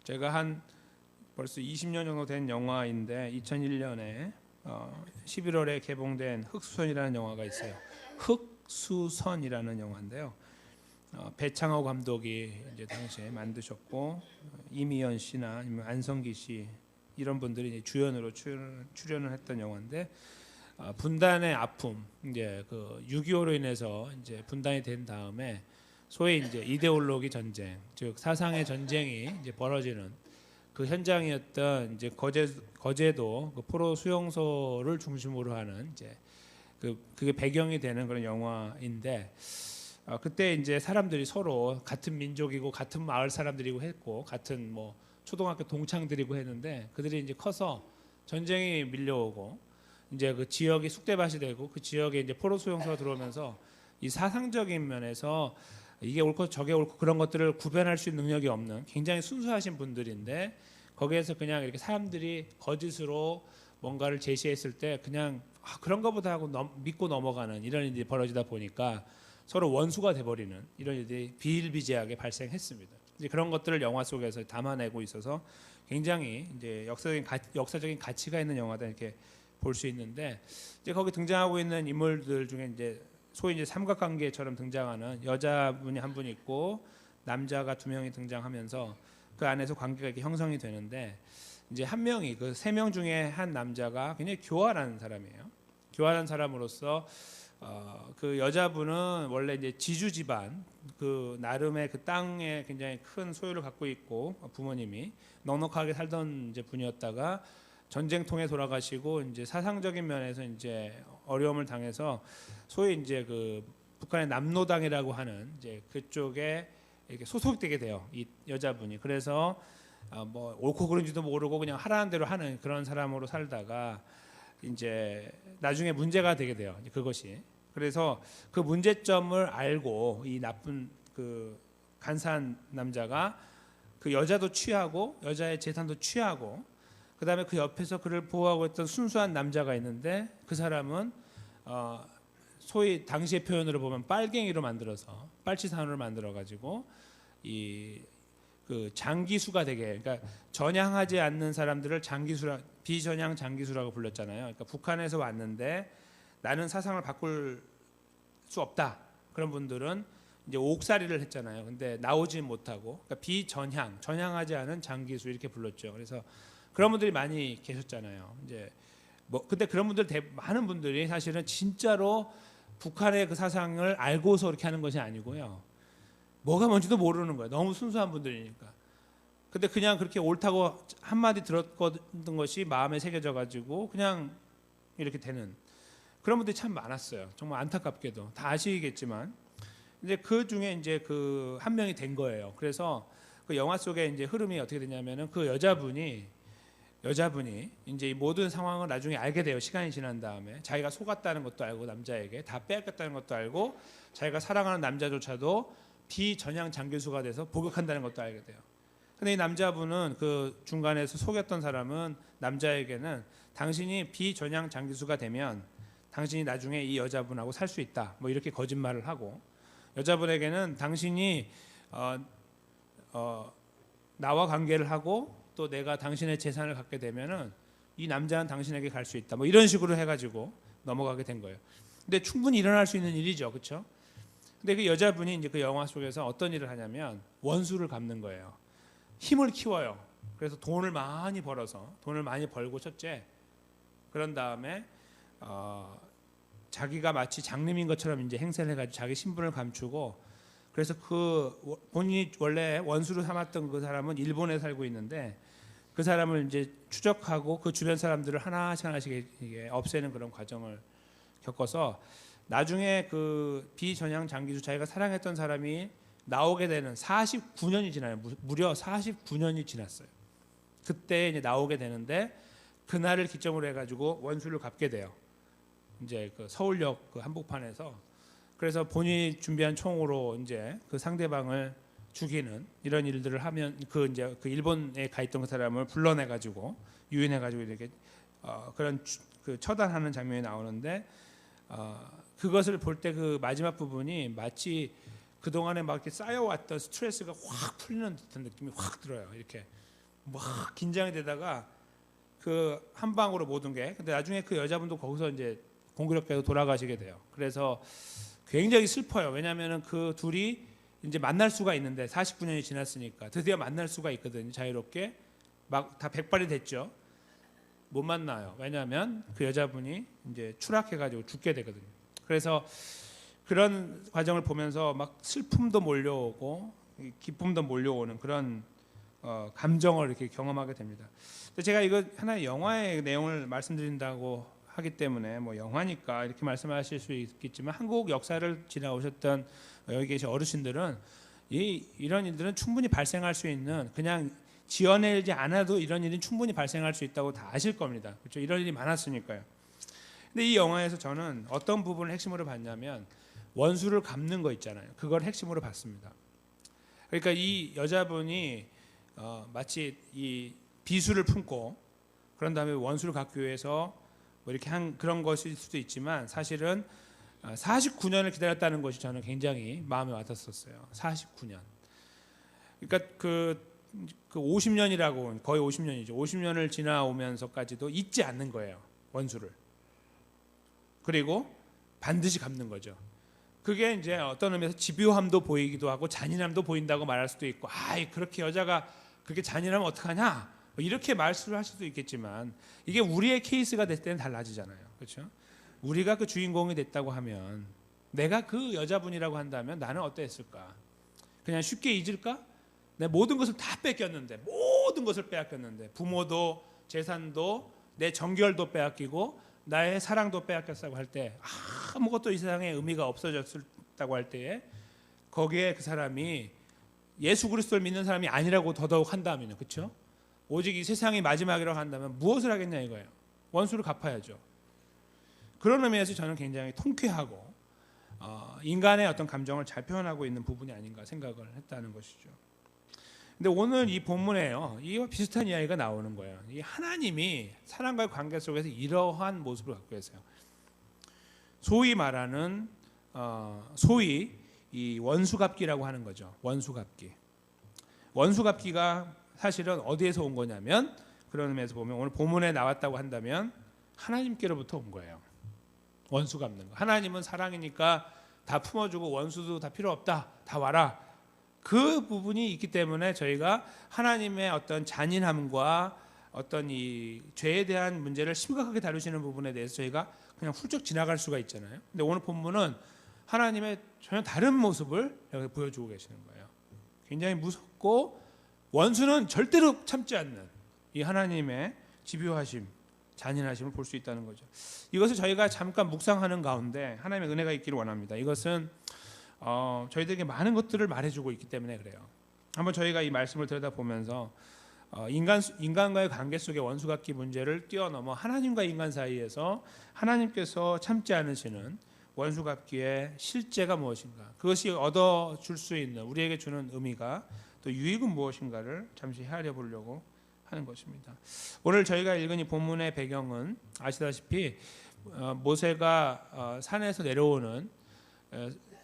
제가 한 벌써 20년 정도 된 영화인데 2001년에 11월에 개봉된 흑수선이라는 영화가 있어요. 흑수선이라는 영화인데요. 배창호 감독이 이제 당시에 만드셨고 이미연 씨나 아니면 안성기 씨 이런 분들이 이제 주연으로 출연을 했던 영화인데 분단의 아픔 이제 그 6.25로 인해서 이제 분단이 된 다음에 소위 이제 이데올로기 전쟁 즉 사상의 전쟁이 이제 벌어지는 그 현장이었던 이제 거제도 그 포로 수용소를 중심으로 하는 이제 그게 배경이 되는 그런 영화인데 그때 이제 사람들이 서로 같은 민족이고 같은 마을 사람들이고 했고 같은 뭐 초등학교 동창들이고 했는데 그들이 이제 커서 전쟁이 밀려오고 이제 그 지역이 쑥대밭이 되고 그 지역에 이제 포로 수용소가 들어오면서 이 사상적인 면에서 이게 옳고 저게 옳고 그런 것들을 구별할 수 있는 능력이 없는 굉장히 순수하신 분들인데 거기에서 그냥 이렇게 사람들이 거짓으로 뭔가를 제시했을 때 그냥 그런 거보다 하고 믿고 넘어가는 이런 일이 벌어지다 보니까 서로 원수가 돼버리는 이런 일들이 비일비재하게 발생했습니다. 이제 그런 것들을 영화 속에서 담아내고 있어서 굉장히 이제 역사적인 가치가 있는 영화다 이렇게 볼 수 있는데 이제 거기 등장하고 있는 인물들 중에 이제 소위 이제 삼각관계처럼 등장하는 여자분이 한 분 있고 남자가 두 명이 등장하면서 그 안에서 관계가 이렇게 형성이 되는데 이제 한 명이 그 세 명 중에 한 남자가 굉장히 교활한 사람이에요. 교활한 사람으로서 그 여자분은 원래 이제 지주 집안 그 나름의 그 땅에 굉장히 큰 소유를 갖고 있고 부모님이 넉넉하게 살던 이제 분이었다가 전쟁통에 돌아가시고 이제 사상적인 면에서 이제 어려움을 당해서 소위 이제 그 북한의 남로당이라고 하는 이제 그쪽에 이렇게 소속되게 돼요. 이 여자분이. 그래서 뭐 옳고 그른지도 모르고 그냥 하라는 대로 하는 그런 사람으로 살다가 이제 나중에 문제가 되게 돼요. 그것이. 그래서 그 문제점을 알고 이 나쁜 그 간사한 남자가 그 여자도 취하고 여자의 재산도 취하고 그다음에 그 옆에서 그를 보호하고 있던 순수한 남자가 있는데 그 사람은 소위 당시의 표현으로 보면 빨갱이로 만들어서 빨치산으로 만들어 가지고 이 그 장기수가 되게 그러니까 전향하지 않는 사람들을 비전향 장기수라고 불렀잖아요. 그러니까 북한에서 왔는데 나는 사상을 바꿀 수 없다. 그런 분들은 이제 옥살이를 했잖아요. 근데 나오지 못하고 그러니까 전향하지 않은 장기수 이렇게 불렀죠. 그래서 그런 분들이 많이 계셨잖아요. 이제 뭐 근데 그런 분들 많은 분들이 사실은 진짜로 북한의 그 사상을 알고서 그렇게 하는 것이 아니고요. 뭐가 뭔지도 모르는 거예요. 너무 순수한 분들이니까. 근데 그냥 그렇게 옳다고 한마디 들었던 것이 마음에 새겨져 가지고 그냥 이렇게 되는 그런 분들이 참 많았어요. 정말 안타깝게도 다 아시겠지만 이제 그 중에 이제 그 한 명이 된 거예요. 그래서 그 영화 속에 이제 흐름이 어떻게 되냐면은 그 여자분이 이제 이 모든 상황을 나중에 알게 돼요. 시간이 지난 다음에 자기가 속았다는 것도 알고 남자에게 다 빼앗겼다는 것도 알고 자기가 사랑하는 남자조차도 비전향 장교수가 돼서 복역한다는 것도 알게 돼요. 근데 이 남자분은 그 중간에서 속였던 사람은 남자에게는 당신이 비전향 장교수가 되면 당신이 나중에 이 여자분하고 살 수 있다. 뭐 이렇게 거짓말을 하고 여자분에게는 당신이 나와 관계를 하고 또 내가 당신의 재산을 갖게 되면은 이 남자는 당신에게 갈 수 있다. 뭐 이런 식으로 해가지고 넘어가게 된 거예요. 근데 충분히 일어날 수 있는 일이죠, 그렇죠? 근데 그 여자분이 이제 그 영화 속에서 어떤 일을 하냐면 원수를 갚는 거예요. 힘을 키워요. 그래서 돈을 많이 벌고 첫째 그런 다음에 자기가 마치 장님인 것처럼 이제 행세를 해가지고 자기 신분을 감추고 그래서 그 본인이 원래 원수로 삼았던 그 사람은 일본에 살고 있는데 그 사람을 이제 추적하고 그 주변 사람들을 하나씩 이게 없애는 그런 과정을 겪어서 나중에 그 비전향 장기수 자기가 사랑했던 사람이 나오게 되는 49년이 지나요. 무려 49년이 지났어요. 그때 이제 나오게 되는데 그날을 기점으로 해가지고 원수를 갚게 돼요. 이제 그 서울역 그 한복판에서 그래서 본인이 준비한 총으로 이제 그 상대방을 죽이는 이런 일들을 하면 그 이제 그 일본에 가 있던 그 사람을 불러내가지고 유인해가지고 이렇게 그런 그 처단하는 장면이 나오는데 그것을 볼 때 그 마지막 부분이 마치 그 동안에 막 이렇게 쌓여왔던 스트레스가 확 풀리는 듯한 느낌이 확 들어요. 이렇게 막 긴장이 되다가 그 한 방으로 모든 게. 근데 나중에 그 여자분도 거기서 이제 공교롭게도 돌아가시게 돼요. 그래서 굉장히 슬퍼요. 왜냐하면 그 둘이 이제 만날 수가 있는데 49년이 지났으니까 드디어 만날 수가 있거든요. 자유롭게 막 다 백발이 됐죠. 못 만나요. 왜냐하면 그 여자분이 이제 추락해가지고 죽게 되거든요. 그래서 그런 과정을 보면서 막 슬픔도 몰려오고 기쁨도 몰려오는 그런 감정을 이렇게 경험하게 됩니다. 제가 이거 하나의 영화의 내용을 말씀드린다고 하기 때문에 뭐 영화니까 이렇게 말씀하실 수 있겠지만 한국 역사를 지나오셨던 여기 계신 어르신들은 이런 일들은 충분히 발생할 수 있는 그냥 지어내지 않아도 이런 일이 충분히 발생할 수 있다고 다 아실 겁니다. 그렇죠? 이런 일이 많았으니까요. 근데 이 영화에서 저는 어떤 부분을 핵심으로 봤냐면 원수를 갚는 거 있잖아요. 그걸 핵심으로 봤습니다. 그러니까 이 여자분이 마치 이 비수를 품고 그런 다음에 원수를 갚기 위해서 뭐 이렇게 한 그런 것일 수도 있지만 사실은 49년을 기다렸다는 것이 저는 굉장히 마음에 와닿았었어요. 49년. 그러니까 그 50년이라고 거의 50년이죠. 50년을 지나오면서까지도 잊지 않는 거예요. 원수를. 그리고 반드시 갚는 거죠. 그게 이제 어떤 의미에서 집요함도 보이기도 하고 잔인함도 보인다고 말할 수도 있고, 그렇게 여자가 그렇게 잔인하면 어떡하냐? 뭐 이렇게 말씀을 하실 수도 있겠지만 이게 우리의 케이스가 됐을 때는 달라지잖아요. 그렇죠? 우리가 그 주인공이 됐다고 하면 내가 그 여자분이라고 한다면 나는 어땠을까? 그냥 쉽게 잊을까? 내 모든 것을 다 뺏겼는데 모든 것을 빼앗겼는데 부모도 재산도 내 정결도 빼앗기고 나의 사랑도 빼앗겼다고 할 때 아무것도 이 세상에 의미가 없어졌다고 할 때에 거기에 그 사람이 예수 그리스도를 믿는 사람이 아니라고 더더욱 한다면요. 그렇죠? 오직 이 세상이 마지막이라고 한다면 무엇을 하겠냐 이거예요. 원수를 갚아야죠. 그런 의미에서 저는 굉장히 통쾌하고 인간의 어떤 감정을 잘 표현하고 있는 부분이 아닌가 생각을 했다는 것이죠. 근데 오늘 이 본문에요, 이와 비슷한 이야기가 나오는 거예요. 이 하나님이 사람과의 관계 속에서 이러한 모습을 갖고 계세요. 소위 말하는 소위 이 원수갚기라고 하는 거죠. 원수갚기. 원수갚기가 사실은 어디에서 온 거냐면 그런 의미에서 보면 오늘 본문에 나왔다고 한다면 하나님께로부터 온 거예요. 원수 갚는 거. 하나님은 사랑이니까 다 품어주고 원수도 다 필요 없다. 다 와라. 그 부분이 있기 때문에 저희가 하나님의 어떤 잔인함과 어떤 이 죄에 대한 문제를 심각하게 다루시는 부분에 대해서 저희가 그냥 훌쩍 지나갈 수가 있잖아요. 근데 오늘 본문은 하나님의 전혀 다른 모습을 여기 보여주고 계시는 거예요. 굉장히 무섭고 원수는 절대로 참지 않는 이 하나님의 집요하심, 잔인하심을 볼 수 있다는 거죠. 이것을 저희가 잠깐 묵상하는 가운데 하나님의 은혜가 있기를 원합니다. 이것은 저희들에게 많은 것들을 말해주고 있기 때문에 그래요. 한번 저희가 이 말씀을 들여다보면서 인간과의 관계 속의 원수갚기 문제를 뛰어넘어 하나님과 인간 사이에서 하나님께서 참지 않으시는 원수갚기의 실제가 무엇인가, 그것이 얻어줄 수 있는 우리에게 주는 의미가 또 유익은 무엇인가를 잠시 헤아려 보려고 하는 것입니다. 오늘 저희가 읽은 이 본문의 배경은 아시다시피 모세가 산에서 내려오는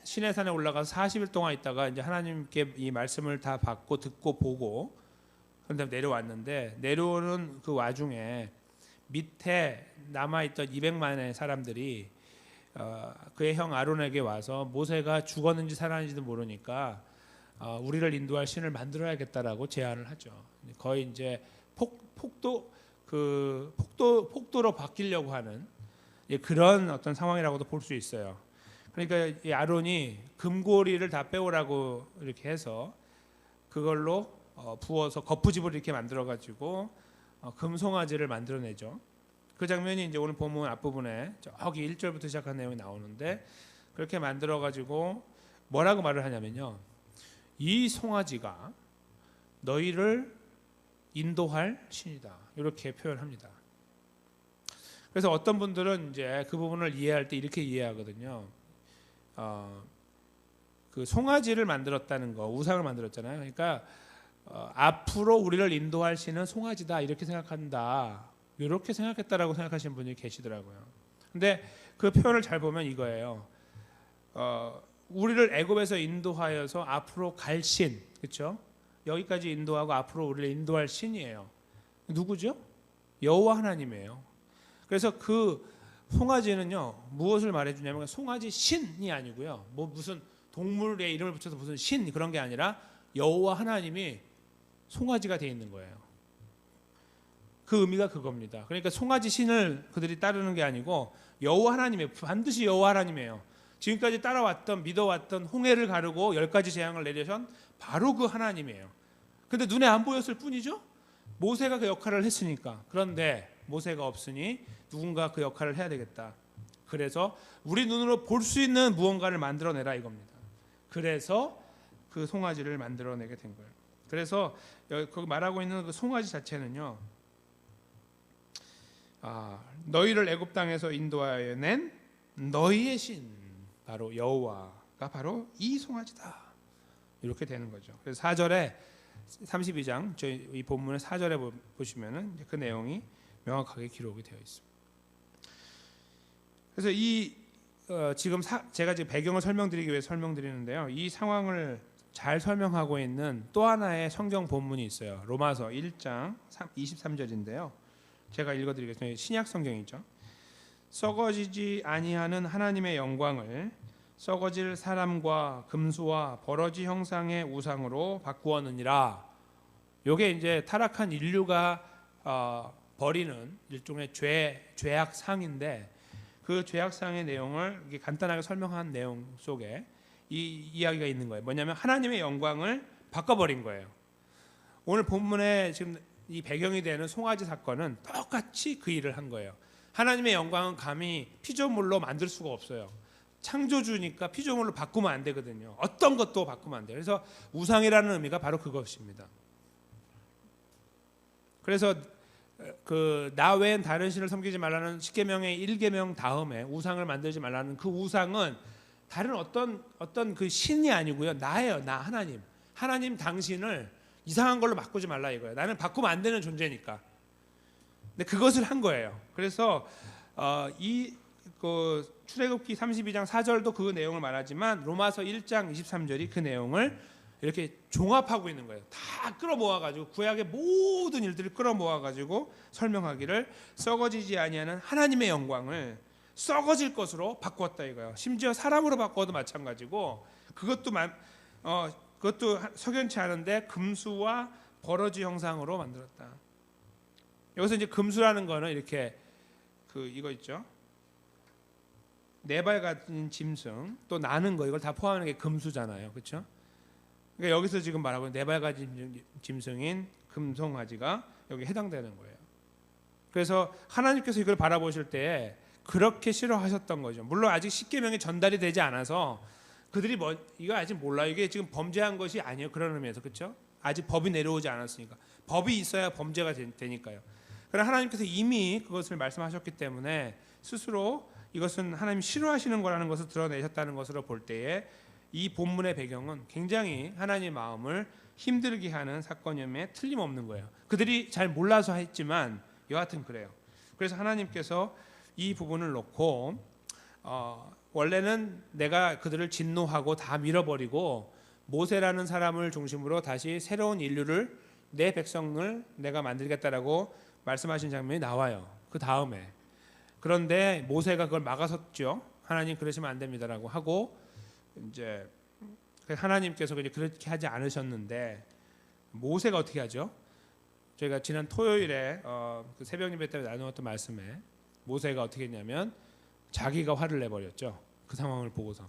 시내산에 올라가서 40일 동안 있다가 이제 하나님께 이 말씀을 다 받고 듣고 보고 그다음에 내려왔는데, 내려오는 그 와중에 밑에 남아있던 200만의 사람들이 그의 형 아론에게 와서 모세가 죽었는지 살았는지도 모르니까 우리를 인도할 신을 만들어야겠다라고 제안을 하죠. 거의 이제 폭도로 바뀌려고 하는 그런 어떤 상황이라고도 볼 수 있어요. 그러니까 이 아론이 금고리를 다 빼오라고 이렇게 해서 그걸로 부어서 거푸집을 이렇게 만들어 가지고 금송아지를 만들어내죠. 그 장면이 이제 오늘 본문 앞부분에 저기 1절부터 시작한 내용이 나오는데, 그렇게 만들어 가지고 뭐라고 말을 하냐면요, 이 송아지가 너희를 인도할 신이다, 이렇게 표현합니다. 그래서 어떤 분들은 이제 그 부분을 이해할 때 이렇게 이해하거든요. 그 송아지를 만들었다는 거, 우상을 만들었잖아요. 그러니까 앞으로 우리를 인도할 신은 송아지다, 이렇게 생각한다, 이렇게 생각했다라고 생각하시는 분이 계시더라고요. 근데 그 표현을 잘 보면 이거예요. 우리를 애굽에서 인도하여서 앞으로 갈 신, 그렇죠? 여기까지 인도하고 앞으로 우리를 인도할 신이에요. 누구죠? 여호와 하나님이에요. 그래서 그 송아지는요 무엇을 말해주냐면 송아지 신이 아니고요 뭐 무슨 동물의 이름을 붙여서 무슨 신 그런 게 아니라 여호와 하나님이 송아지가 돼 있는 거예요. 그 의미가 그겁니다. 그러니까 송아지 신을 그들이 따르는 게 아니고 여호와 하나님이에요. 반드시 여호와 하나님이에요. 지금까지 따라왔던 믿어왔던 홍해를 가르고 10가지 재앙을 내려선 바로 그 하나님이에요. 근데 눈에 안 보였을 뿐이죠. 모세가 그 역할을 했으니까. 그런데 모세가 없으니 누군가 그 역할을 해야 되겠다. 그래서 우리 눈으로 볼 수 있는 무언가를 만들어내라 이겁니다. 그래서 그 송아지를 만들어내게 된 거예요. 그래서 거기 말하고 있는 그 송아지 자체는요, 너희를 애굽 땅에서 인도하여 낸 너희의 신 바로 여호와가 바로 이 송아지다. 이렇게 되는 거죠. 그래서 4절에 32장 저희 이 본문의 4절에 보시면은 그 내용이 명확하게 기록이 되어 있습니다. 그래서 지금 제가 지금 배경을 설명드리기 위해 설명드리는데요. 이 상황을 잘 설명하고 있는 또 하나의 성경 본문이 있어요. 로마서 1장 23절인데요. 제가 읽어드리겠습니다. 신약 성경이죠. 썩어지지 아니하는 하나님의 영광을 썩어질 사람과 금수와 버러지 형상의 우상으로 바꾸었느니라. 이게 이제 타락한 인류가 버리는 일종의 죄악상인데 그 죄악상의 내용을 간단하게 설명한 내용 속에 이 이야기가 있는 거예요. 뭐냐면 하나님의 영광을 바꿔버린 거예요. 오늘 본문에 지금 이 배경이 되는 송아지 사건은 똑같이 그 일을 한 거예요. 하나님의 영광은 감히 피조물로 만들 수가 없어요. 창조주니까 피조물로 바꾸면 안 되거든요. 어떤 것도 바꾸면 안 돼요. 그래서 우상이라는 의미가 바로 그것입니다. 그래서 나 외엔 다른 신을 섬기지 말라는 십계명의 1계명 다음에 우상을 만들지 말라는 그 우상은 다른 어떤 그 신이 아니고요. 나예요. 나 하나님 당신을 이상한 걸로 바꾸지 말라 이거예요. 나는 바꾸면 안 되는 존재니까. 근데 그것을 한 거예요. 그래서 그 출애굽기 32장 4절도 그 내용을 말하지만 로마서 1장 23절이 그 내용을 이렇게 종합하고 있는 거예요. 다 끌어모아가지고 구약의 모든 일들을 끌어모아가지고 설명하기를 썩어지지 아니하는 하나님의 영광을 썩어질 것으로 바꾸었다 이거예요. 심지어 사람으로 바꿔도 마찬가지고 그것도 석연치 않은데 금수와 버러지 형상으로 만들었다. 여기서 이제 금수라는 거는 이렇게 이거 있죠. 네 발 가진 짐승 또 나는 거 이걸 다 포함하는 게 금수잖아요. 그렇죠? 그러니까 여기서 지금 말하고 있는 네 발 가진 짐승인 금송아지가 여기 해당되는 거예요. 그래서 하나님께서 이걸 바라보실 때 그렇게 싫어하셨던 거죠. 물론 아직 십계명이 전달이 되지 않아서 그들이 이거 아직 몰라요. 이게 지금 범죄한 것이 아니에요. 그런 의미에서 그렇죠? 아직 법이 내려오지 않았으니까 법이 있어야 범죄가 되니까요. 그러나 하나님께서 이미 그것을 말씀하셨기 때문에 스스로 이것은 하나님 싫어하시는 거라는 것을 드러내셨다는 것으로 볼 때에 이 본문의 배경은 굉장히 하나님의 마음을 힘들게 하는 사건임에 틀림없는 거예요. 그들이 잘 몰라서 했지만 여하튼 그래요. 그래서 하나님께서 이 부분을 놓고 원래는 내가 그들을 진노하고 다 밀어버리고 모세라는 사람을 중심으로 다시 새로운 인류를 내 백성을 내가 만들겠다라고 말씀하신 장면이 나와요. 그 다음에 그런데 모세가 그걸 막아섰죠. 하나님 그러시면 안 됩니다라고 하고 이제 하나님께서 그렇게 하지 않으셨는데 모세가 어떻게 하죠? 저희가 지난 토요일에 그 새벽 예배 때 나누었던 말씀에 모세가 어떻게 했냐면 자기가 화를 내버렸죠. 그 상황을 보고서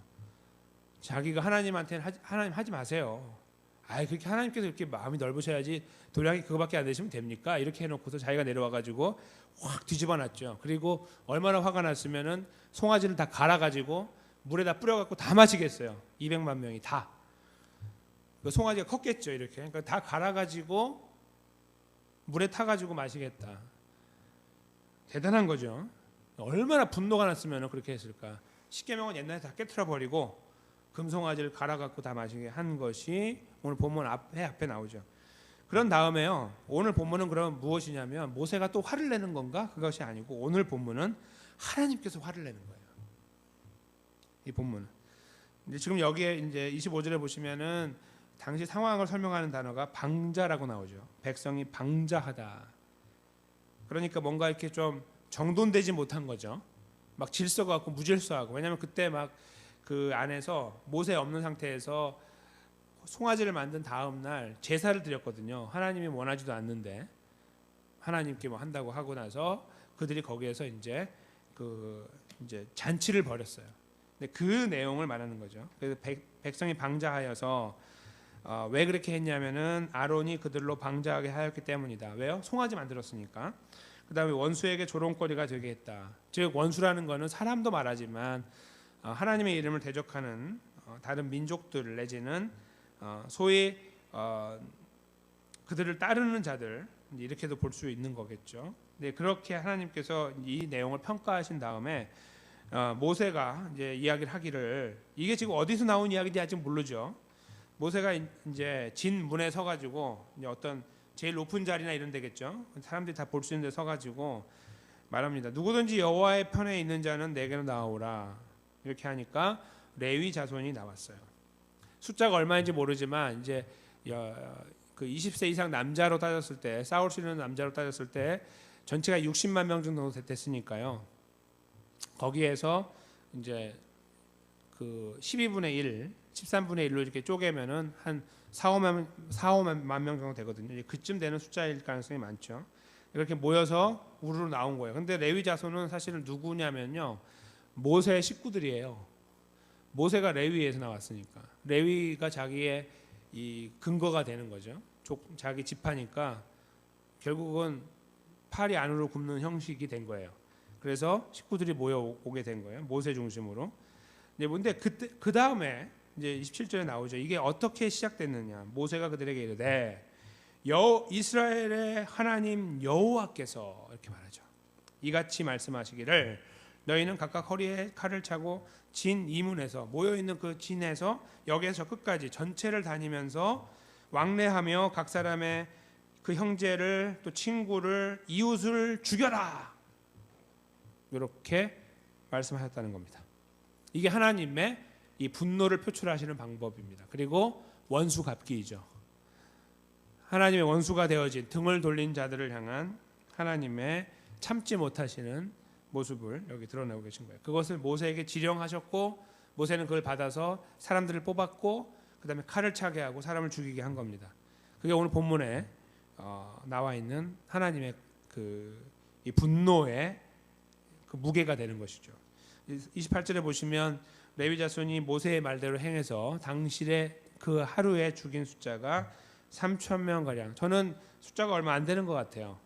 자기가 하나님한테는 하나님 하지 마세요. 그렇게 하나님께서 이렇게 마음이 넓으셔야지 도량이 그거밖에 안 되시면 됩니까? 이렇게 해놓고서 자기가 내려와가지고 확 뒤집어놨죠. 그리고 얼마나 화가 났으면은 송아지를 다 갈아가지고 물에다 뿌려갖고 다 마시겠어요. 200만 명이 다. 그 송아지가 컸겠죠. 이렇게. 그러니까 다 갈아가지고 물에 타가지고 마시겠다. 대단한 거죠. 얼마나 분노가 났으면 그렇게 했을까. 십계명은 옛날에 다 깨트려 버리고 금송아지를 갈아갖고 다 마시게 한 것이 오늘 본문 앞에 나오죠. 그런 다음에요. 오늘 본문은 그럼 무엇이냐면 모세가 또 화를 내는 건가? 그것이 아니고 오늘 본문은 하나님께서 화를 내는 거예요. 이 본문은. 이제 지금 여기에 이제 25절에 보시면은 당시 상황을 설명하는 단어가 방자라고 나오죠. 백성이 방자하다. 그러니까 뭔가 이렇게 좀 정돈되지 못한 거죠. 막 질서가 없고 무질서하고. 왜냐하면 그때 막 그 안에서 모세 없는 상태에서 송아지를 만든 다음 날 제사를 드렸거든요. 하나님이 원하지도 않는데 하나님께 뭐 한다고 하고 나서 그들이 거기에서 이제 잔치를 벌였어요. 근데 그 내용을 말하는 거죠. 그래서 백성이 방자하여서 왜 그렇게 했냐면은 아론이 그들로 방자하게 하였기 때문이다. 왜요? 송아지 만들었으니까. 그다음에 원수에게 조롱거리가 되게 했다. 즉 원수라는 거는 사람도 말하지만 하나님의 이름을 대적하는 다른 민족들 내지는 소위 그들을 따르는 자들 이렇게도 볼 수 있는 거겠죠. 네, 그렇게 하나님께서 이 내용을 평가하신 다음에 모세가 이제 이야기를 하기를 이게 지금 어디서 나온 이야기인지 아직 모르죠. 모세가 이제 진 문에 서가지고 이제 어떤 제일 높은 자리나 이런 데겠죠. 사람들이 다 볼 수 있는 데 서가지고 말합니다. 누구든지 여호와의 편에 있는 자는 내게로 나오라. 이렇게 하니까 레위 자손이 나왔어요. 숫자가 얼마인지 모르지만 이제 그 20세 이상 남자로 따졌을 때 싸울 수 있는 남자로 따졌을 때 전체가 60만 명 정도 됐으니까요. 거기에서 이제 그 12분의 1, 13분의 1로 이렇게 쪼개면은 한 4, 5만 명 정도 되거든요. 그쯤 되는 숫자일 가능성이 많죠. 이렇게 모여서 우르르 나온 거예요. 근데 레위 자손은 사실은 누구냐면요. 모세의 식구들이에요. 모세가 레위에서 나왔으니까. 레위가 자기의 이 근거가 되는 거죠. 자기 지파니까 결국은 팔이 안으로 굽는 형식이 된 거예요. 그래서 식구들이 모여오게 된 거예요. 모세 중심으로. 근데 그때 그 다음에 이제 27절에 나오죠. 이게 어떻게 시작됐느냐. 모세가 그들에게 이르되 이스라엘의 하나님 여호와께서 이렇게 말하죠. 이같이 말씀하시기를 너희는 각각 허리에 칼을 차고 진 이문에서 모여있는 그 진에서 여기에서 끝까지 전체를 다니면서 왕래하며 각 사람의 그 형제를 또 친구를 이웃을 죽여라. 이렇게 말씀하셨다는 겁니다. 이게 하나님의 이 분노를 표출하시는 방법입니다. 그리고 원수 갚기이죠. 하나님의 원수가 되어진 등을 돌린 자들을 향한 하나님의 참지 못하시는 모습을 여기 드러내고 계신 거예요. 그것을 모세에게 지령하셨고 모세는 그걸 받아서 사람들을 뽑았고 그 다음에 칼을 차게 하고 사람을 죽이게 한 겁니다. 그게 오늘 본문에 나와 있는 하나님의 이 분노의 그 무게가 되는 것이죠. 28절에 보시면 레위 자손이 모세의 말대로 행해서 당시에 그 하루에 죽인 숫자가 3,000명 가량. 저는 숫자가 얼마 안 되는 것 같아요.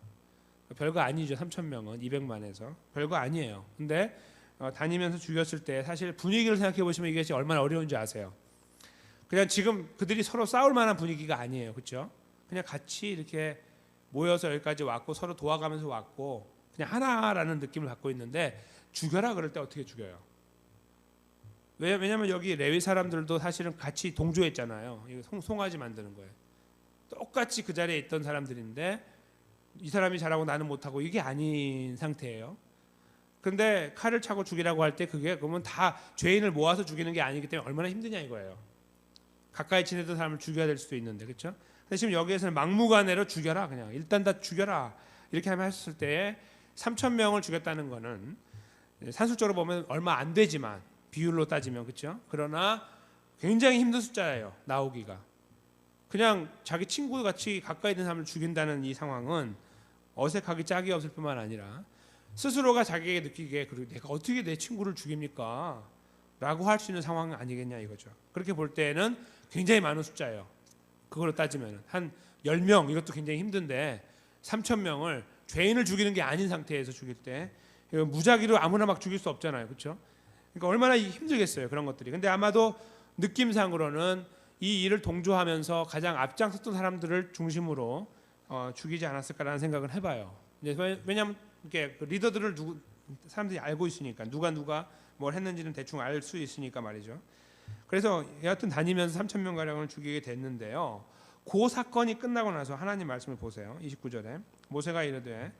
별거 아니죠. 3,000명은 200만에서 별거 아니에요. 근데 다니면서 죽였을 때 사실 분위기를 생각해 보시면 이게 얼마나 어려운지 아세요. 그냥 지금 그들이 서로 싸울 만한 분위기가 아니에요. 그렇죠? 그냥 같이 이렇게 모여서 여기까지 왔고 서로 도와가면서 왔고 그냥 하나라는 느낌을 갖고 있는데 죽여라 그럴 때 어떻게 죽여요? 왜냐하면 여기 레위 사람들도 사실은 같이 동조했잖아요. 이거 송아지 만드는 거예요. 똑같이 그 자리에 있던 사람들인데 이 사람이 잘하고 나는 못하고 이게 아닌 상태예요. 근데 칼을 차고 죽이라고 할 때 그게 그러면 다 죄인을 모아서 죽이는 게 아니기 때문에 얼마나 힘드냐 이거예요. 가까이 지내던 사람을 죽여야 될 수도 있는데 그렇죠? 근데 지금 여기에서는 막무가내로 죽여라 그냥 일단 다 죽여라 이렇게 하면 했을 때 3,000명을 죽였다는 거는 산술적으로 보면 얼마 안 되지만 비율로 따지면 그렇죠? 그러나 굉장히 힘든 숫자예요. 나오기가. 그냥 자기 친구 같이 가까이 있는 사람을 죽인다는 이 상황은 어색하기 짝이 없을 뿐만 아니라 스스로가 자기에게 느끼기에 내가 어떻게 내 친구를 죽입니까? 라고 할 수 있는 상황은 아니겠냐 이거죠. 그렇게 볼 때는 굉장히 많은 숫자예요. 그걸로 따지면 한 10명 이것도 굉장히 힘든데 3,000명을 죄인을 죽이는 게 아닌 상태에서 죽일 때 무작위로 아무나 막 죽일 수 없잖아요. 그렇죠? 그러니까 얼마나 힘들겠어요. 그런 것들이. 근데 아마도 느낌상으로는 이 일을 동조하면서 가장 앞장섰던 사람들을 중심으로 죽이지 않았을까라는 생각을 해봐요. 왜냐하면 이렇게 그 리더들을 사람들이 알고 있으니까 누가 뭘 했는지는 대충 알 수 있으니까 말이죠. 그래서 여하튼 다니면서 3,000명 가량을 죽이게 됐는데요. 그 사건이 끝나고 나서 하나님 말씀을 보세요. 29절에 모세가 이르되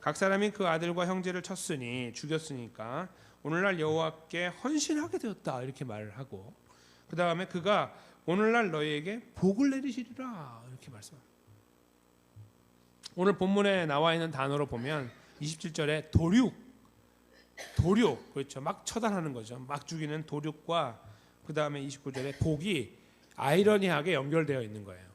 각 사람이 그 아들과 형제를 쳤으니 죽였으니까 오늘날 여호와께 헌신하게 되었다 이렇게 말을 하고 그 다음에 그가 오늘날 너희에게 복을 내리시리라 이렇게 말씀합니다. 오늘 본문에 나와 있는 단어로 보면 27절에 도륙 그렇죠. 막 처단하는 거죠. 막 죽이는 도륙과 그 다음에 29절에 복이 아이러니하게 연결되어 있는 거예요.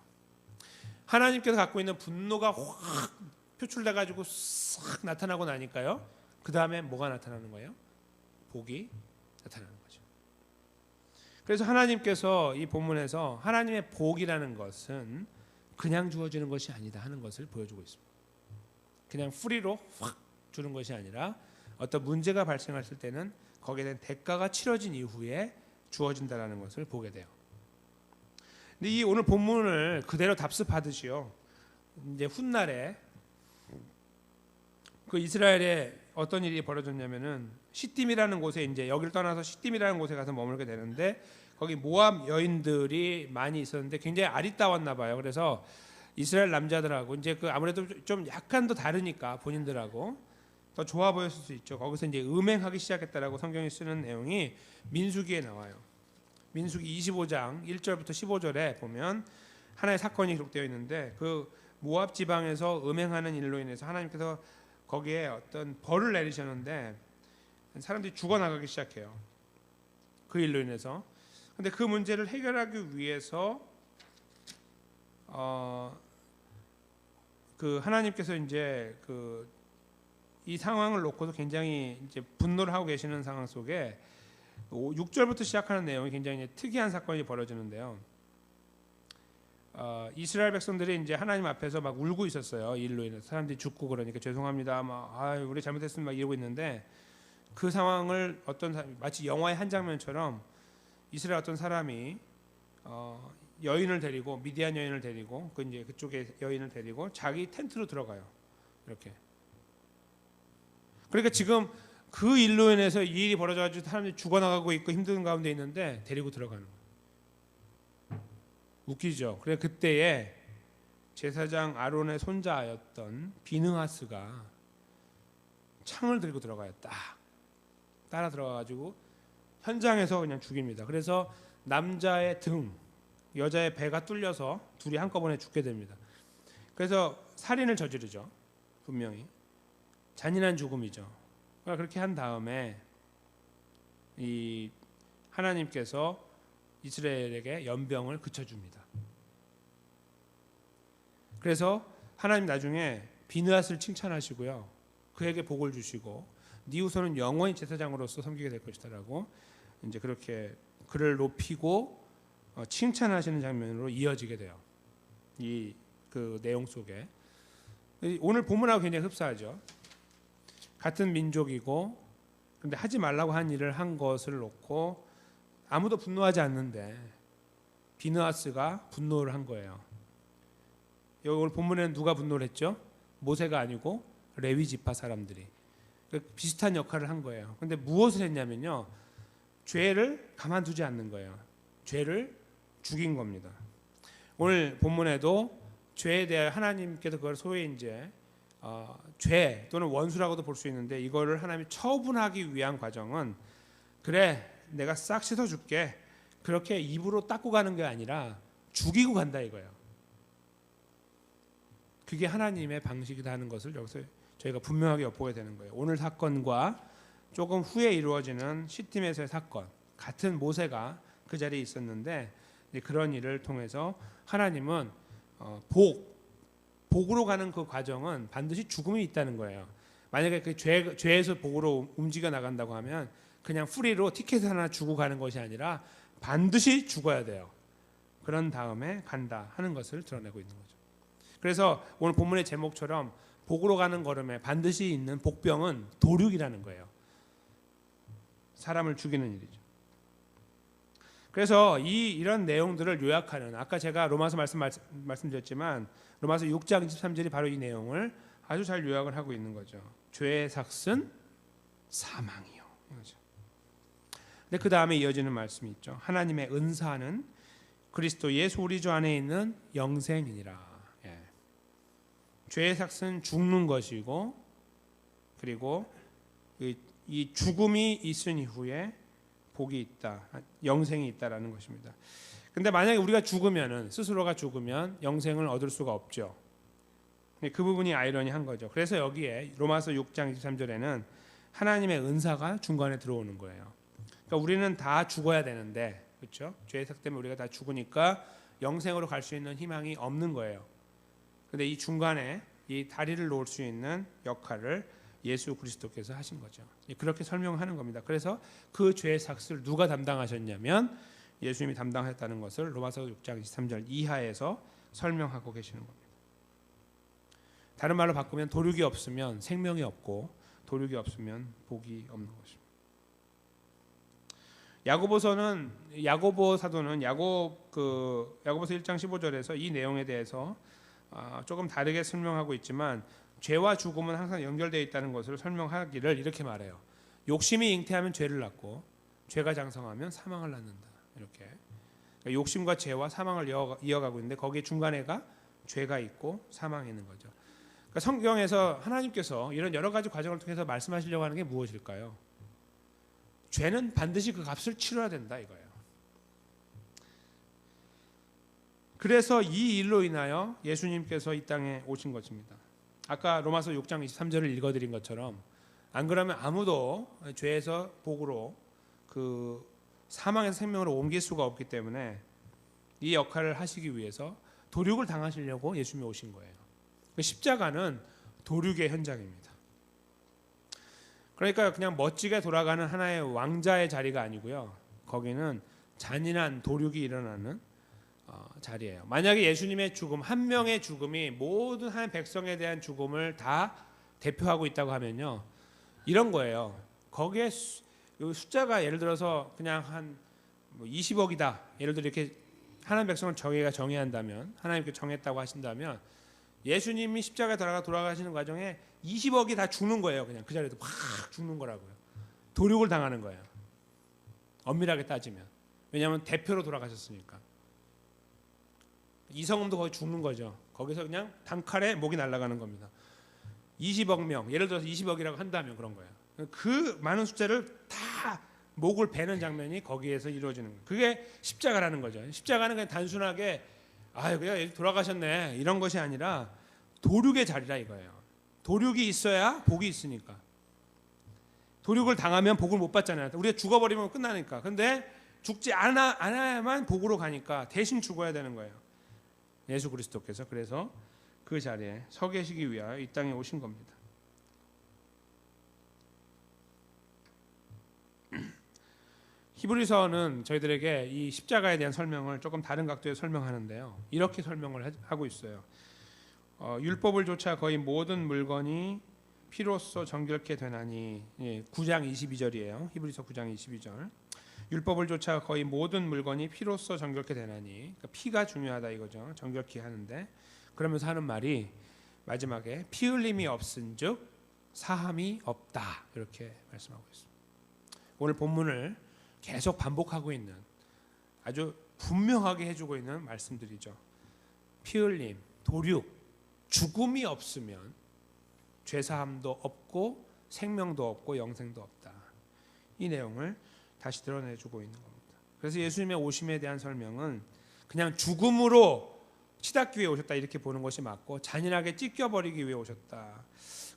하나님께서 갖고 있는 분노가 확 표출돼 가지고 싹 나타나고 나니까요. 그 다음에 뭐가 나타나는 거예요? 복이 나타나는 거죠. 그래서 하나님께서 이 본문에서 하나님의 복이라는 것은 그냥 주어지는 것이 아니다 하는 것을 보여주고 있습니다. 그냥 프리로 확 주는 것이 아니라 어떤 문제가 발생했을 때는 거기에 대한 대가가 치러진 이후에 주어진다라는 것을 보게 돼요. 근데 이 오늘 본문을 그대로 답습하듯이요. 이제 훗날에 그 이스라엘에 어떤 일이 벌어졌냐면은 시딤이라는 곳에 이제 여기를 떠나서 시딤이라는 곳에 가서 머물게 되는데 거기 모압 여인들이 많이 있었는데 굉장히 아리따웠나 봐요. 그래서 이스라엘 남자들하고 이제 그 아무래도 좀 약간 더 다르니까 본인들하고 더 좋아 보였을 수 있죠. 거기서 이제 음행하기 시작했다라고 성경이 쓰는 내용이 민수기에 나와요. 민수기 25장 1절부터 15절에 보면 하나의 사건이 기록되어 있는데 그 모압 지방에서 음행하는 일로 인해서 하나님께서 거기에 어떤 벌을 내리셨는데 사람들이 죽어나가기 시작해요. 그 일로 인해서. 근데 그 문제를 해결하기 위해서 그 하나님께서 이제 이 상황을 놓고도 굉장히 이제 분노를 하고 계시는 상황 속에 6절부터 시작하는 내용이 굉장히 특이한 사건이 벌어지는데요. 이스라엘 백성들이 이제 하나님 앞에서 막 울고 있었어요. 이 일로 인해서 사람들이 죽고 그러니까 죄송합니다. 우리 잘못했습니다. 막 이러고 있는데 그 상황을 마치 영화의 한 장면처럼 이스라엘 어떤 사람이 여인을 데리고 미디안 여인을 데리고 이제 그쪽에 여인을 데리고 자기 텐트로 들어가요. 이렇게. 그러니까 지금 그 일로 인해서 이 일이 벌어져가지고 사람들이 죽어나가고 있고 힘든 가운데 있는데 데리고 들어가는 거예요. 웃기죠. 그래 그때에 제사장 아론의 손자였던 비느하스가 창을 들고 들어가요. 따라 들어가가지고 현장에서 그냥 죽입니다. 그래서 남자의 등, 여자의 배가 뚫려서 둘이 한꺼번에 죽게 됩니다. 그래서 살인을 저지르죠. 분명히 잔인한 죽음이죠. 그렇게 한 다음에 이 하나님께서 이스라엘에게 연병을 그쳐줍니다. 그래서 하나님 나중에 비느하스를 칭찬하시고요. 그에게 복을 주시고 네 후손은 영원히 제사장으로서 섬기게 될 것이다라고 이제 그렇게 그를 높이고 칭찬하시는 장면으로 이어지게 돼요. 이 그 내용 속에 오늘 본문하고 굉장히 흡사하죠. 같은 민족이고 근데 하지 말라고 한 일을 한 것을 놓고 아무도 분노하지 않는데 비느하스가 분노를 한 거예요. 여기 오늘 본문에는 누가 분노를 했죠? 모세가 아니고 레위 지파 사람들이 비슷한 역할을 한 거예요. 근데 무엇을 했냐면요, 죄를 가만두지 않는 거예요. 죄를 죽인 겁니다. 오늘 본문에도 죄에 대해 하나님께서 그걸 소위 이제 죄 또는 원수라고도 볼 수 있는데 이거를 하나님이 처분하기 위한 과정은 그래 내가 싹 씻어줄게 그렇게 입으로 닦고 가는 게 아니라 죽이고 간다 이거예요. 그게 하나님의 방식이다 하는 것을 여기서 저희가 분명하게 엿보게 되는 거예요. 오늘 사건과 조금 후에 이루어지는 시딤에서의 사건 같은 모세가 그 자리에 있었는데 그런 일을 통해서 하나님은 복으로 가는 그 과정은 반드시 죽음이 있다는 거예요. 만약에 그 죄에서 복으로 움직여 나간다고 하면 그냥 프리로 티켓 하나 주고 가는 것이 아니라 반드시 죽어야 돼요. 그런 다음에 간다 하는 것을 드러내고 있는 거죠. 그래서 오늘 본문의 제목처럼 복으로 가는 걸음에 반드시 있는 복병은 도륙이라는 거예요. 사람을 죽이는 일이죠. 그래서 이런 내용들을 요약하는 아까 제가 로마서 말씀드렸지만 로마서 6장 23절이 바로 이 내용을 아주 잘 요약을 하고 있는 거죠. 죄의 삭은 사망이요. 근데 그 다음에 이어지는 말씀이 있죠. 하나님의 은사는 그리스도 예수 우리 주 안에 있는 영생이니라. 예. 죄의 삭은 죽는 것이고 그리고 이 죽음이 있은 이후에 복이 있다, 영생이 있다라는 것입니다. 근데 만약에 우리가 죽으면은, 스스로가 죽으면 영생을 얻을 수가 없죠. 그 부분이 아이러니한 거죠. 그래서 여기에 로마서 6장 23절에는 하나님의 은사가 중간에 들어오는 거예요. 그러니까 우리는 다 죽어야 되는데, 그렇죠? 죄의 삭 때문에 우리가 다 죽으니까 영생으로 갈 수 있는 희망이 없는 거예요. 근데 이 중간에 이 다리를 놓을 수 있는 역할을 예수 그리스도께서 하신 거죠. 그렇게 설명하는 겁니다. 그래서 그 죄의 삭을 누가 담당하셨냐면 예수님이 담당했다는 것을 로마서 6장 23절 이하에서 설명하고 계시는 겁니다. 다른 말로 바꾸면 도륙이 없으면 생명이 없고 도륙이 없으면 복이 없는 것입니다. 야고보 사도는 야고보서 1장 15절에서 이 내용에 대해서 조금 다르게 설명하고 있지만 죄와 죽음은 항상 연결되어 있다는 것을 설명하기를 이렇게 말해요. 욕심이 잉태하면 죄를 낳고 죄가 장성하면 사망을 낳는다. 이렇게 그러니까 욕심과 죄와 사망을 이어가고 있는데 거기에 중간에가 죄가 있고 사망이 있는 거죠. 그러니까 성경에서 하나님께서 이런 여러 가지 과정을 통해서 말씀하시려고 하는 게 무엇일까요? 죄는 반드시 그 값을 치러야 된다 이거예요. 그래서 이 일로 인하여 예수님께서 이 땅에 오신 것입니다. 아까 로마서 6장 23절을 읽어드린 것처럼 안 그러면 아무도 죄에서 복으로 그 사망에서 생명으로 옮길 수가 없기 때문에 이 역할을 하시기 위해서 도륙을 당하시려고 예수님이 오신 거예요. 십자가는 도륙의 현장입니다. 그러니까 그냥 멋지게 돌아가는 하나의 왕자의 자리가 아니고요. 거기는 잔인한 도륙이 일어나는 자리예요. 만약에 예수님의 죽음, 한 명의 죽음이 모든 한 백성에 대한 죽음을 다 대표하고 있다고 하면요, 이런 거예요. 거기에 숫자가 예를 들어서 그냥 한 20억이다. 예를 들어 이렇게 하나님 백성을 정의한다면, 하나님께 정했다고 하신다면 예수님이 십자가에 돌아가시는 과정에 20억이 다 죽는 거예요. 그냥 그 자리에서 막 죽는 거라고요. 도륙을 당하는 거예요. 엄밀하게 따지면. 왜냐하면 대표로 돌아가셨으니까. 이성음도 거의 죽는 거죠. 거기서 그냥 단칼에 목이 날아가는 겁니다. 20억 명, 예를 들어서 20억이라고 한다면 그런 거예요. 그 많은 숫자를 다 목을 베는 장면이 거기에서 이루어지는 거예요. 그게 십자가라는 거죠. 십자가는 그냥 단순하게 그냥 돌아가셨네 이런 것이 아니라 도륙의 자리라 이거예요. 도륙이 있어야 복이 있으니까. 도륙을 당하면 복을 못 받잖아요. 우리가 죽어버리면 끝나니까. 근데 죽지 않아야만 복으로 가니까 대신 죽어야 되는 거예요. 예수 그리스도께서 그래서 그 자리에 서 계시기 위하여 이 땅에 오신 겁니다. 히브리서는 저희들에게 이 십자가에 대한 설명을 조금 다른 각도에 설명하는데요. 이렇게 설명을 하고 있어요. 율법을 조차 거의 모든 물건이 피로써 정결케 되나니, 9장 22절이에요. 히브리서 9장 22절. 율법을 조차 거의 모든 물건이 피로써 정결케 되나니, 그러니까 피가 중요하다 이거죠. 정결케 하는데, 그러면서 하는 말이 마지막에 피 흘림이 없은즉 사함이 없다 이렇게 말씀하고 있습니다. 오늘 본문을 계속 반복하고 있는, 아주 분명하게 해주고 있는 말씀들이죠. 피 흘림, 도륙, 죽음이 없으면 죄사함도 없고 생명도 없고 영생도 없다. 이 내용을 다시 드러내주고 있는 겁니다. 그래서 예수님의 오심에 대한 설명은 그냥 죽음으로 치닫기 위해 오셨다 이렇게 보는 것이 맞고, 잔인하게 찢겨버리기 위해 오셨다.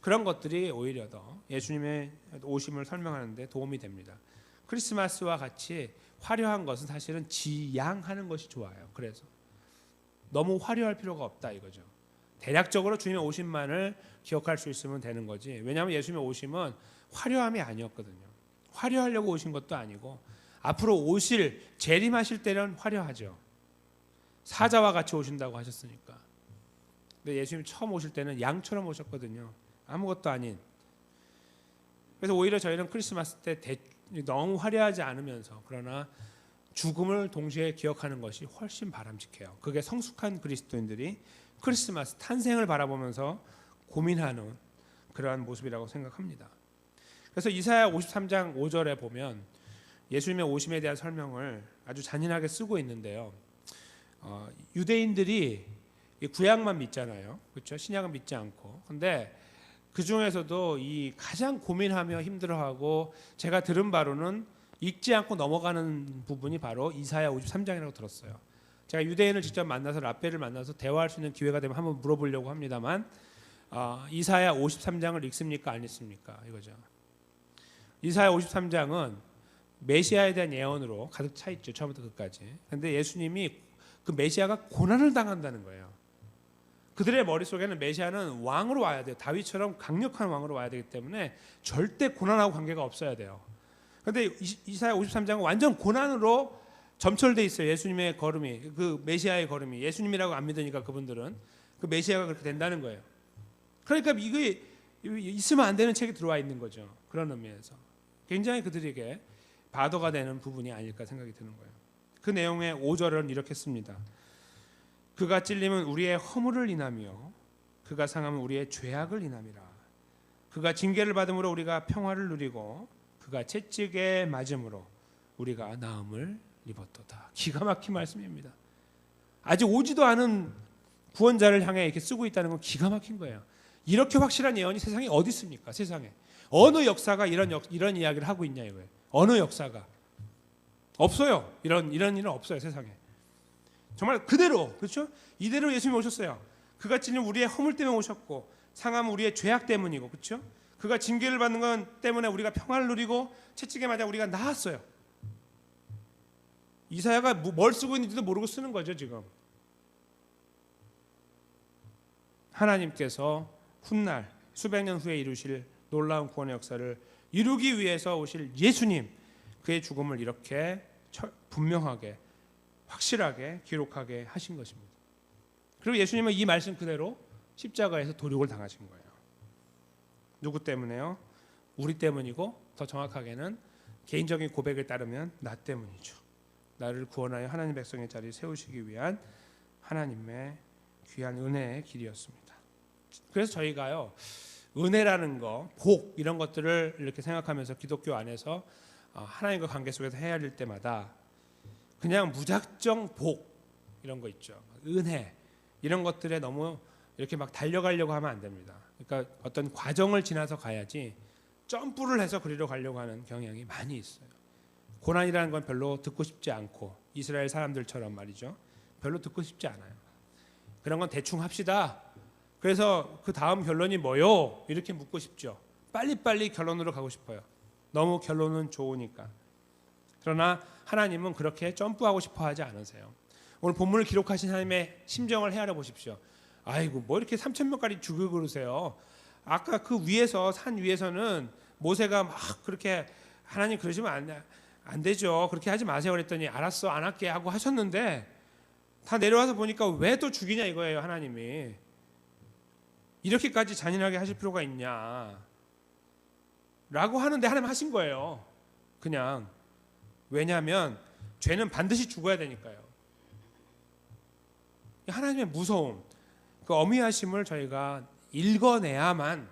그런 것들이 오히려 더 예수님의 오심을 설명하는 데 도움이 됩니다. 크리스마스와 같이 화려한 것은 사실은 지양하는 것이 좋아요. 그래서 너무 화려할 필요가 없다 이거죠. 대략적으로 주님의 오심만을 기억할 수 있으면 되는 거지. 왜냐하면 예수님의 오심은 화려함이 아니었거든요. 화려하려고 오신 것도 아니고, 앞으로 오실 재림하실 때는 화려하죠. 사자와 같이 오신다고 하셨으니까. 근데 예수님 처음 오실 때는 양처럼 오셨거든요. 아무것도 아닌. 그래서 오히려 저희는 크리스마스 때 너무 화려하지 않으면서, 그러나 죽음을 동시에 기억하는 것이 훨씬 바람직해요. 그게 성숙한 그리스도인들이 크리스마스 탄생을 바라보면서 고민하는 그러한 모습이라고 생각합니다. 그래서 이사야 53장 5절에 보면 예수님의 오심에 대한 설명을 아주 잔인하게 쓰고 있는데요. 유대인들이 구약만 믿잖아요. 그렇죠? 신약은 믿지 않고. 근데 그 중에서도 이 가장 고민하며 힘들어하고, 제가 들은 바로는 읽지 않고 넘어가는 부분이 바로 이사야 53장이라고 들었어요. 제가 유대인을 직접 만나서 랍벨을 만나서 대화할 수 있는 기회가 되면 한번 물어보려고 합니다만 이사야 53장을 읽습니까? 안 읽습니까? 이거죠. 이사야 53장은 메시아에 대한 예언으로 가득 차 있죠. 처음부터 끝까지. 근데 예수님이 그 메시아가 고난을 당한다는 거예요. 그들의 머릿속에는 메시아는 왕으로 와야 돼요. 다윗처럼 강력한 왕으로 와야 되기 때문에 절대 고난하고 관계가 없어야 돼요. 근데 이사야 53장은 완전 고난으로 점철돼 있어요. 예수님의 걸음이, 그 메시아의 걸음이. 예수님이라고 안 믿으니까 그분들은 그 메시아가 그렇게 된다는 거예요. 그러니까 이게 있으면 안 되는 책이 들어와 있는 거죠. 그런 의미에서 굉장히 그들에게 바더가 되는 부분이 아닐까 생각이 드는 거예요. 그 내용의 5절은 이렇게 씁니다. 그가 찔림은 우리의 허물을 인하며 그가 상함은 우리의 죄악을 인함이라. 그가 징계를 받음으로 우리가 평화를 누리고 그가 채찍에 맞음으로 우리가 나음을 입었도다. 기가 막힌 말씀입니다. 아직 오지도 않은 구원자를 향해 이렇게 쓰고 있다는 건 기가 막힌 거예요. 이렇게 확실한 예언이 세상에 어디 있습니까? 세상에 어느 역사가 이런 이야기를 하고 있냐 이거예요. 어느 역사가 없어요. 이런 일은 없어요. 세상에 정말 그대로, 그렇죠? 이대로 예수님이 오셨어요. 그가 찔린 우리의 허물 때문에 오셨고 상함은 우리의 죄악 때문이고, 그렇죠? 그가 징계를 받는 건 때문에 우리가 평화를 누리고 채찍에 맞아 우리가 나았어요. 이사야가 뭘 쓰고 있는지도 모르고 쓰는 거죠. 지금 하나님께서 훗날 수백 년 후에 이루실 놀라운 구원의 역사를 이루기 위해서 오실 예수님, 그의 죽음을 이렇게 분명하게 확실하게 기록하게 하신 것입니다. 그리고 예수님은 이 말씀 그대로 십자가에서 도륙을 당하신 거예요. 누구 때문에요? 우리 때문이고 더 정확하게는 개인적인 고백에 따르면 나 때문이죠. 나를 구원하여 하나님 백성의 자리에 세우시기 위한 하나님의 귀한 은혜의 길이었습니다. 그래서 저희가요, 은혜라는 거, 복 이런 것들을 이렇게 생각하면서 기독교 안에서 하나님과 관계 속에서 헤아릴 때마다 그냥 무작정 복 이런 거 있죠. 은혜 이런 것들에 너무 이렇게 막 달려가려고 하면 안 됩니다. 그러니까 어떤 과정을 지나서 가야지 점프를 해서 그리로 가려고 하는 경향이 많이 있어요. 고난이라는 건 별로 듣고 싶지 않고 이스라엘 사람들처럼 말이죠. 별로 듣고 싶지 않아요. 그런 건 대충 합시다. 그래서 그 다음 결론이 뭐요? 이렇게 묻고 싶죠. 빨리빨리 결론으로 가고 싶어요. 너무 결론은 좋으니까. 그러나 하나님은 그렇게 점프하고 싶어 하지 않으세요. 오늘 본문을 기록하신 하나님의 심정을 헤아려 보십시오. 아이고 뭐 이렇게 3,000명까지 죽이고 그러세요. 아까 그 위에서 산 위에서는 모세가 막 그렇게 하나님 그러시면 안 되죠. 그렇게 하지 마세요 그랬더니 알았어 안 할게 하고 하셨는데 다 내려와서 보니까 왜 또 죽이냐 이거예요. 하나님이 이렇게까지 잔인하게 하실 필요가 있냐 라고 하는데 하나님 하신 거예요. 그냥 왜냐하면 죄는 반드시 죽어야 되니까요. 하나님의 무서움, 그 어미하심을 저희가 읽어내야만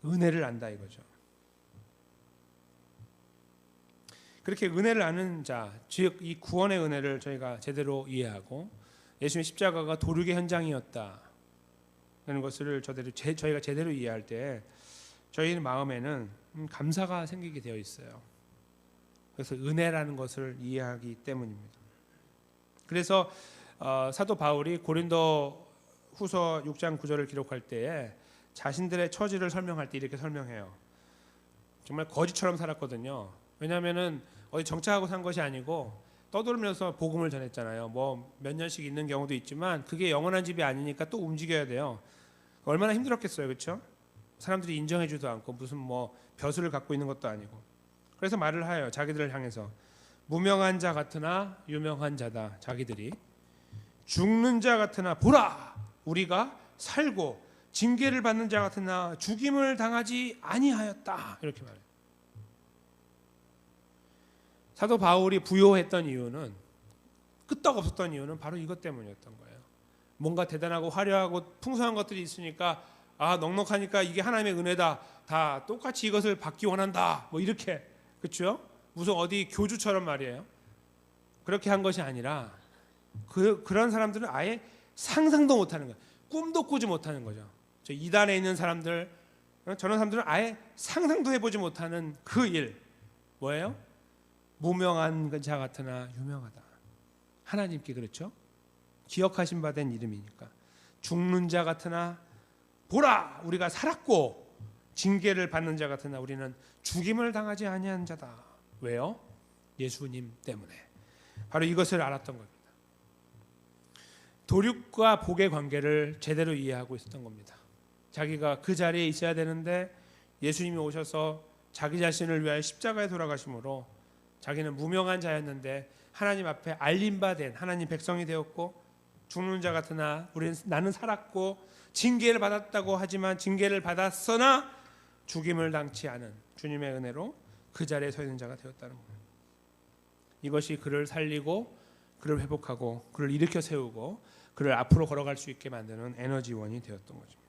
은혜를 안다 이거죠. 그렇게 은혜를 아는 자, 즉 이 구원의 은혜를 저희가 제대로 이해하고 예수님의 십자가가 도륙의 현장이었다 라는 것을 저희가 제대로 이해할 때 저희 마음에는 감사가 생기게 되어 있어요. 그래서 은혜라는 것을 이해하기 때문입니다. 그래서 사도 바울이 고린도 후서 6장 9절을 기록할 때에 자신들의 처지를 설명할 때 이렇게 설명해요. 정말 거지처럼 살았거든요. 왜냐하면은 어디 정착하고 산 것이 아니고 떠돌면서 복음을 전했잖아요. 뭐 몇 년씩 있는 경우도 있지만 그게 영원한 집이 아니니까 또 움직여야 돼요. 얼마나 힘들었겠어요, 그렇죠? 사람들이 인정해주지도 않고 무슨 뭐 벼슬을 갖고 있는 것도 아니고. 그래서 말을 해요. 자기들을 향해서 무명한 자 같으나 유명한 자다. 자기들이 죽는 자 같으나 보라, 우리가 살고 징계를 받는 자 같으나 죽임을 당하지 아니하였다. 이렇게 말해요. 사도 바울이 부요했던 이유는, 끄떡없었던 이유는 바로 이것 때문이었던 거예요. 뭔가 대단하고 화려하고 풍성한 것들이 있으니까 넉넉하니까 이게 하나님의 은혜다. 다 똑같이 이것을 받기 원한다. 뭐 이렇게, 그렇죠? 무슨 어디 교주처럼 말이에요. 그렇게 한 것이 아니라 그런 사람들은 아예 상상도 못하는 거예요. 꿈도 꾸지 못하는 거죠. 저 이단에 있는 사람들, 저런 사람들은 아예 상상도 해보지 못하는 그 일, 뭐예요? 무명한 자 같으나 유명하다. 하나님께, 그렇죠? 기억하신 바 된 이름이니까. 죽는 자 같으나 보라 우리가 살았고 징계를 받는 자 같으나 우리는 죽임을 당하지 아니한 자다. 왜요? 예수님 때문에. 바로 이것을 알았던 겁니다. 도륙과 복의 관계를 제대로 이해하고 있었던 겁니다. 자기가 그 자리에 있어야 되는데 예수님이 오셔서 자기 자신을 위하여 십자가에 돌아가심으로 자기는 무명한 자였는데 하나님 앞에 알림받은 하나님 백성이 되었고, 죽는 자 같으나 나는 살았고 징계를 받았다고 하지만 징계를 받았으나 죽임을 당치 않은 주님의 은혜로 그 자리에 서 있는 자가 되었다는 거예요. 이것이 그를 살리고 그를 회복하고 그를 일으켜 세우고 그를 앞으로 걸어갈 수 있게 만드는 에너지원이 되었던 거죠.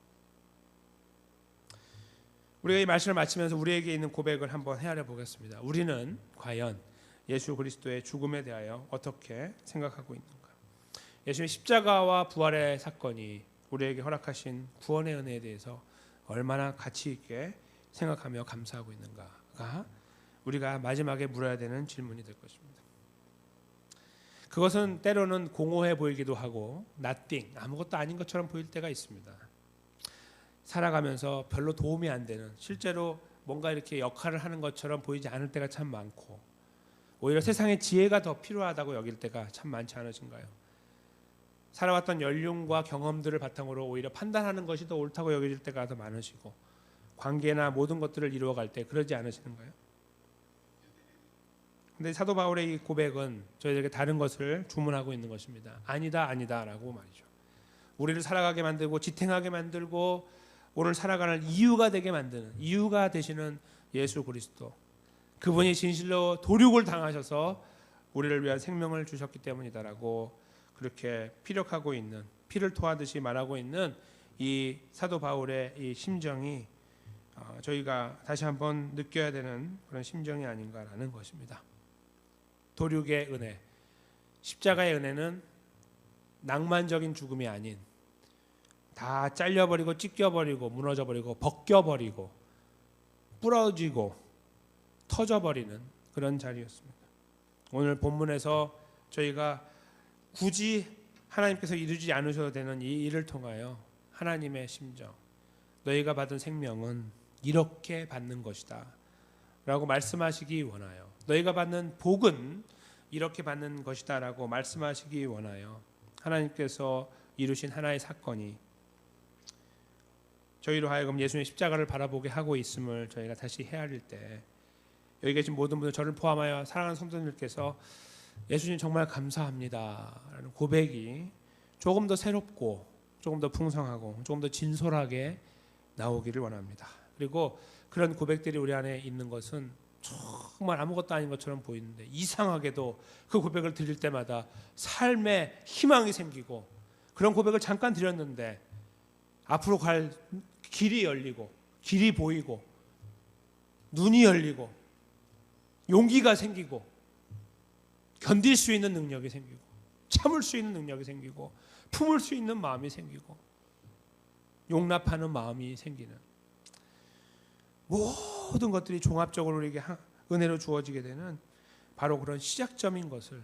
우리가 이 말씀을 마치면서 우리에게 있는 고백을 한번 헤아려 보겠습니다. 우리는 과연 예수 그리스도의 죽음에 대하여 어떻게 생각하고 있는가? 예수님의 십자가와 부활의 사건이 우리에게 허락하신 구원의 은혜에 대해서 얼마나 가치 있게 생각하며 감사하고 있는가가 우리가 마지막에 물어야 되는 질문이 될 것입니다. 그것은 때로는 공허해 보이기도 하고 nothing, 아무것도 아닌 것처럼 보일 때가 있습니다. 살아가면서 별로 도움이 안 되는, 실제로 뭔가 이렇게 역할을 하는 것처럼 보이지 않을 때가 참 많고, 오히려 세상의 지혜가 더 필요하다고 여길 때가 참 많지 않으신가요? 살아왔던 연륜과 경험들을 바탕으로 오히려 판단하는 것이 더 옳다고 여겨질 때가 더 많으시고, 관계나 모든 것들을 이루어갈 때 그러지 않으시는가요? 근데 사도 바울의 이 고백은 저희에게 다른 것을 주문하고 있는 것입니다. 아니다, 아니다라고 말이죠. 우리를 살아가게 만들고 지탱하게 만들고 오늘 살아가는 이유가 되게 만드는, 이유가 되시는 예수 그리스도, 그분이 진실로 도륙을 당하셔서 우리를 위한 생명을 주셨기 때문이다라고 그렇게 피력하고 있는, 피를 토하듯이 말하고 있는 이 사도 바울의 이 심정이 저희가 다시 한번 느껴야 되는 그런 심정이 아닌가라는 것입니다. 도륙의 은혜, 십자가의 은혜는 낭만적인 죽음이 아닌 다 잘려버리고 찢겨버리고 무너져버리고 벗겨버리고 부러지고 터져버리는 그런 자리였습니다. 오늘 본문에서 저희가 굳이 하나님께서 이루지 않으셔도 되는 이 일을 통하여 하나님의 심정, 너희가 받은 생명은 이렇게 받는 것이다 라고 말씀하시기 원하여, 너희가 받는 복은 이렇게 받는 것이다 라고 말씀하시기 원하여 하나님께서 이루신 하나의 사건이 저희로 하여금 예수님의 십자가를 바라보게 하고 있음을 저희가 다시 헤아릴 때, 여기 계신 모든 분들, 저를 포함하여 사랑하는 성도님들께서 예수님 정말 감사합니다 라는 고백이 조금 더 새롭고 조금 더 풍성하고 조금 더 진솔하게 나오기를 원합니다. 그리고 그런 고백들이 우리 안에 있는 것은 정말 아무것도 아닌 것처럼 보이는데 이상하게도 그 고백을 들릴 때마다 삶에 희망이 생기고, 그런 고백을 잠깐 드렸는데 앞으로 갈 길이 열리고 길이 보이고 눈이 열리고 용기가 생기고 견딜 수 있는 능력이 생기고 참을 수 있는 능력이 생기고 품을 수 있는 마음이 생기고 용납하는 마음이 생기는, 모든 것들이 종합적으로 우리에게 은혜로 주어지게 되는 바로 그런 시작점인 것을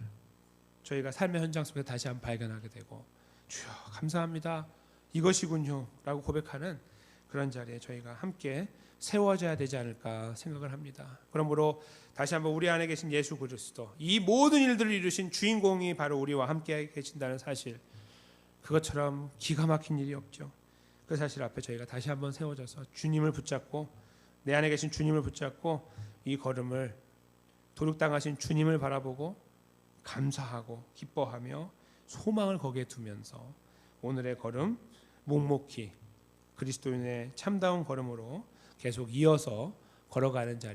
저희가 삶의 현장 속에 다시 한번 발견하게 되고, 주여 감사합니다, 이것이군요 라고 고백하는 그런 자리에 저희가 함께 세워져야 되지 않을까 생각을 합니다. 그러므로 다시 한번 우리 안에 계신 예수 그리스도, 이 모든 일들을 이루신 주인공이 바로 우리와 함께 계신다는 사실, 그것처럼 기가 막힌 일이 없죠. 그 사실 앞에 저희가 다시 한번 세워져서 주님을 붙잡고, 내 안에 계신 주님을 붙잡고 이 걸음을, 도륙당하신 주님을 바라보고 감사하고 기뻐하며 소망을 거기에 두면서 오늘의 걸음 묵묵히 그리스도인의 참다운 걸음으로 계속 이어서 걸어가는 자리,